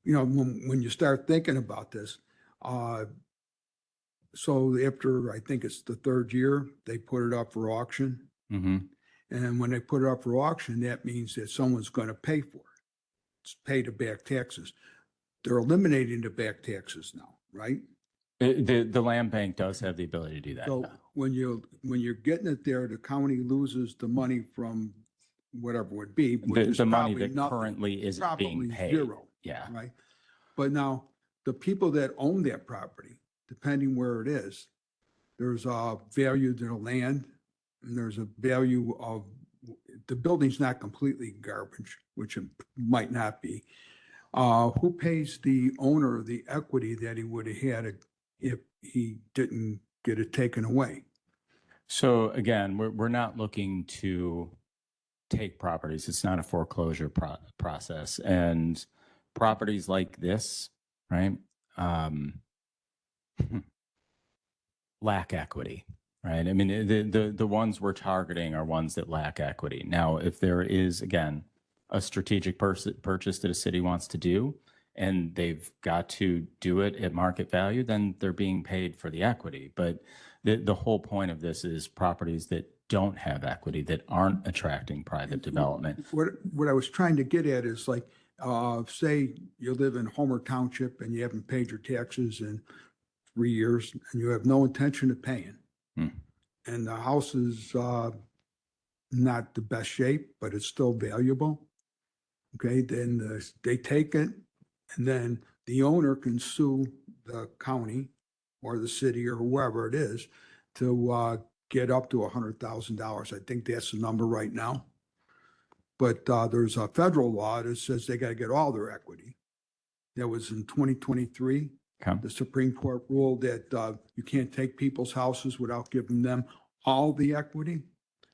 when you start thinking about this, uh, so after, I think it's the third year, they put it up for auction. Mm-hmm. And when they put it up for auction, that means that someone's going to pay for it. It's pay the back taxes. They're eliminating the back taxes now, right? The land bank does have the ability to do that. So Yeah. when you're getting it there, the county loses the money from whatever it would be, which is The money probably that nothing. currently isn't Probably being paid. zero. Yeah. Right. But now the people that own that property, depending where it is, there's a value to the land and there's a value of the building's not completely garbage, which it might not be. Who pays the owner the equity that he would have had if he didn't get it taken away? So again, we're not looking to take properties. It's not a foreclosure process, and properties like this, right, lack equity, right? I mean, the ones we're targeting are ones that lack equity. Now, if there is, again, a strategic purchase that a city wants to do, and they've got to do it at market value, then they're being paid for the equity. But the whole point of this is properties that don't have equity, that aren't attracting private development. What I was trying to get at is like, say you live in Homer Township and you haven't paid your taxes in 3 years and you have no intention of paying. And the house is not the best shape, but it's still valuable. Okay, then they take it, and then the owner can sue the county or the city or whoever it is to get up to $100,000. I think that's the number right now. But there's a federal law that says they got to get all their equity. That was in 2023. Okay. The Supreme Court ruled that you can't take people's houses without giving them all the equity.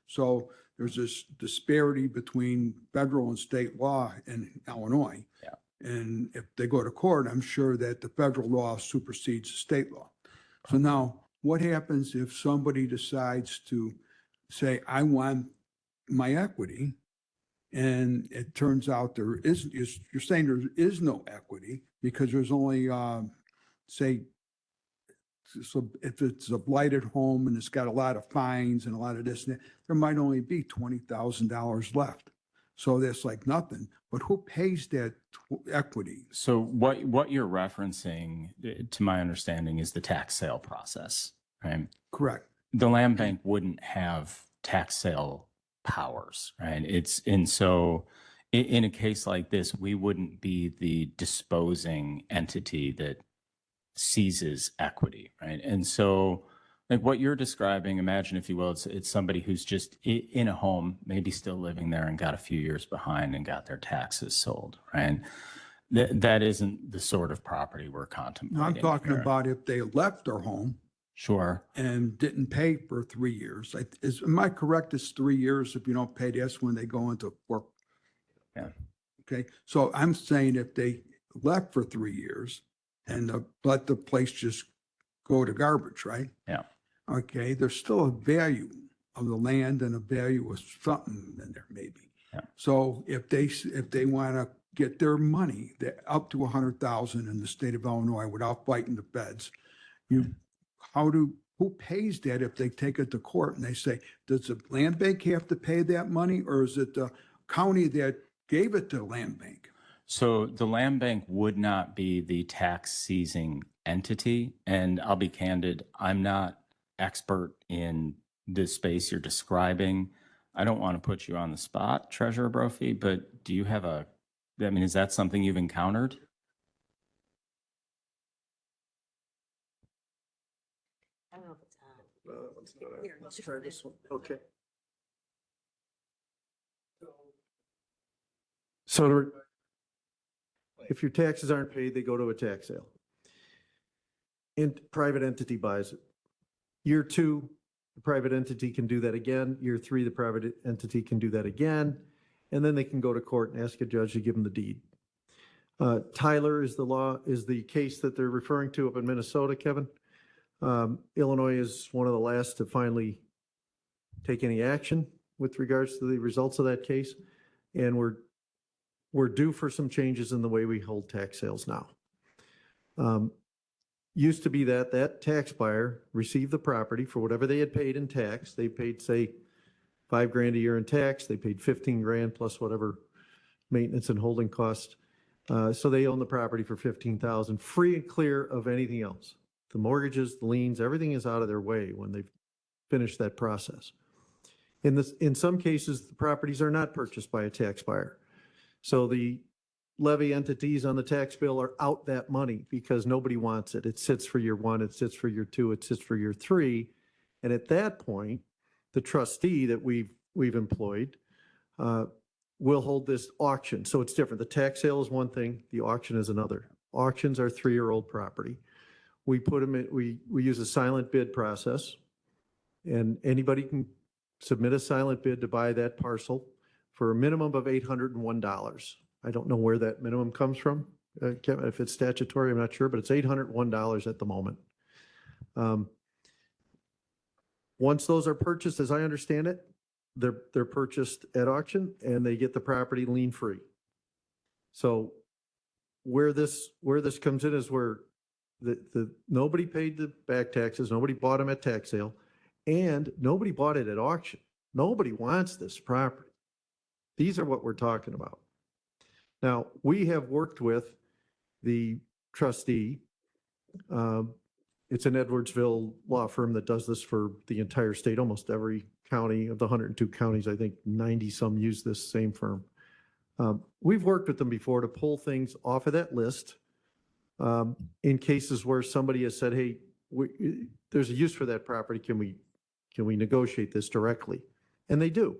So there's this disparity between federal and state law in Illinois. Yeah. And if they go to court, I'm sure that the federal law supersedes the state law. So now what happens if somebody decides to say, I want my equity, and it turns out there isn't, you're saying there is no equity because there's only, say, so if it's a blighted home and it's got a lot of fines and a lot of this and that, there might only be $20,000 left. So that's like nothing. But who pays that equity? So what you're referencing, to my understanding, is the tax sale process, right? Correct. The land bank wouldn't have tax sale powers, right? So in a case like this, we wouldn't be the disposing entity that seizes equity, right? And so, like what you're describing, imagine, if you will, it's somebody who's just in a home, maybe still living there and got a few years behind and got their taxes sold, right? That isn't the sort of property we're contemplating. No, I'm talking here. about if they left their home. Sure. And didn't pay for 3 years. Am I correct? It's 3 years. If you don't pay, that's when they go into work. Yeah. Okay. So I'm saying if they left for 3 years and let the place just go to garbage, right? Yeah. Okay. There's still a value of the land and a value of something in there, maybe. Yeah. So if they want to get their money up to 100,000 in the state of Illinois without fighting the feds, who pays that if they take it to court and they say, does the land bank have to pay that money, or is it the county that gave it to the land bank? So the land bank would not be the tax seizing entity. And I'll be candid, I'm not expert in this space you're describing. I don't want to put you on the spot, Treasurer Brophy, but do you have is that something you've encountered? I don't know if it's Here, let's try this one. Okay. So if your taxes aren't paid, they go to a tax sale. And private entity buys it. Year 2, the private entity can do that again. Year 3, the private entity can do that again. And then they can go to court and ask a judge to give them the deed. Tyler is the case that they're referring to up in Minnesota, Kevin. Illinois is one of the last to finally take any action with regards to the results of that case. And we're we're due for some changes in the way we hold tax sales now. Used to be that that tax buyer received the property for whatever they had paid in tax. They paid, say, $5,000 a year in tax. They paid 15 grand plus whatever maintenance and holding costs. So they own the property for 15,000, free and clear of anything else. The mortgages, the liens, everything is out of their way when they've finished that process. In some cases, the properties are not purchased by a tax buyer. So the levy entities on the tax bill are out that money because nobody wants it. It sits for year one, it sits for year two, it sits for year three. And at that point, the trustee that we've employed will hold this auction. So it's different. The tax sale is one thing, the auction is another. Auctions are 3-year-old property. We put them in, we use a silent bid process, and anybody can submit a silent bid to buy that parcel for a minimum of $801. I don't know where that minimum comes from. If it's statutory, I'm not sure, but it's $801 at the moment. Once those are purchased, as I understand it, they're purchased at auction and they get the property lien free. So where this comes in is where nobody paid the back taxes, nobody bought them at tax sale, and nobody bought it at auction. Nobody wants this property. These are what we're talking about. Now, we have worked with the trustee. It's an Edwardsville law firm that does this for the entire state. Almost every county of the 102 counties, I think 90 some use this same firm. We've worked with them before to pull things off of that list in cases where somebody has said, hey, there's a use for that property. Can we negotiate this directly? And they do.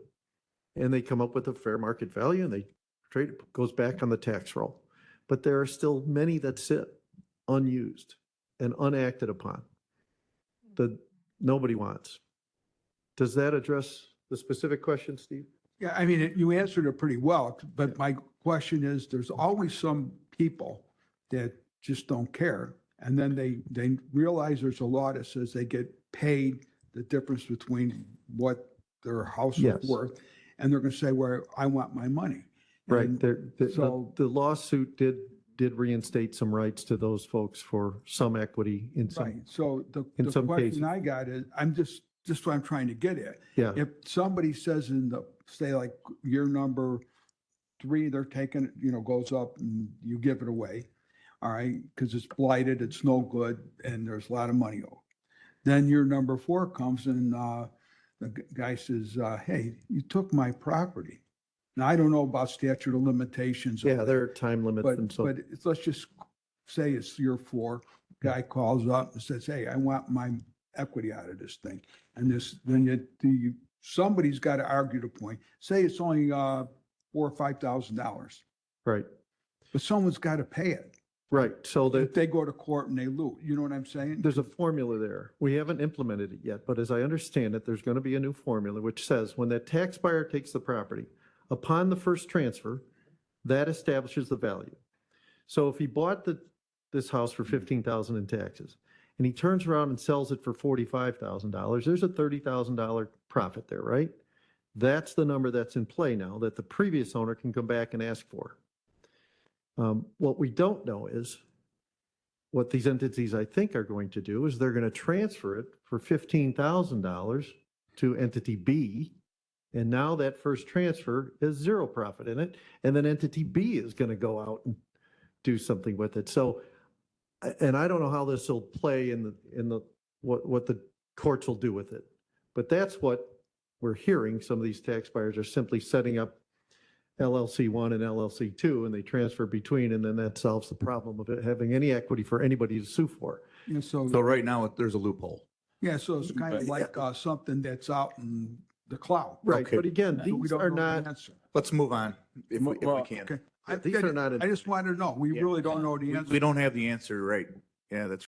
And they come up with a fair market value and they trade it, goes back on the tax roll. But there are still many that sit unused and unacted upon that nobody wants. Does that address the specific question, Steve? Yeah, I mean, you answered it pretty well, but my question is, there's always some people that just don't care. And then they realize there's a law that says they get paid the difference between what their house Yes. is worth. And they're going to say, well, I want my money. Right. And The lawsuit did reinstate some rights to those folks for some equity in some. Right, so the some question cases. I got is, I'm just what I'm trying to get at. Yeah. If somebody says say like year number 3, they're taking, goes up and you give it away, all right, because it's blighted, it's no good, and there's a lot of money owed. Then year number 4 comes and the guy says, hey, you took my property. Now, I don't know about statute of limitations. Yeah, there are time limits and so. But let's just say it's year 4, guy calls up and says, hey, I want my equity out of this thing. And then somebody's got to argue the point. Say it's only $4,000 or $5,000, Right, but someone's got to pay it. right. So If they go to court and they lose, you know what I'm saying? there's a formula there. We haven't implemented it yet, but as I understand it, there's going to be a new formula which says when that tax buyer takes the property, upon the first transfer, that establishes the value. So if he bought this house for $15,000 in taxes, and he turns around and sells it for $45,000, there's a $30,000 profit there, right? That's the number that's in play now that the previous owner can come back and ask for. What we don't know is what these entities, I think, are going to do is they're going to transfer it for $15,000 to entity B. And now that first transfer is 0 profit in it. And then entity B is going to go out and do something with it. So, and I don't know how this will play in what the courts will do with it. But that's what we're hearing. Some of these tax buyers are simply setting up LLC 1 and LLC 2, and they transfer between, and then that solves the problem of it having any equity for anybody to sue for. Yeah, So right now, there's a loophole. yeah, so it's kind of like something that's out in the cloud. Right, Okay. but again, So we these don't are know the not, answer. Let's move on if we Well, can. Okay. these are not. I just wanted to know. We Yeah. really don't know the answer. We don't have the answer, right? Yeah, that's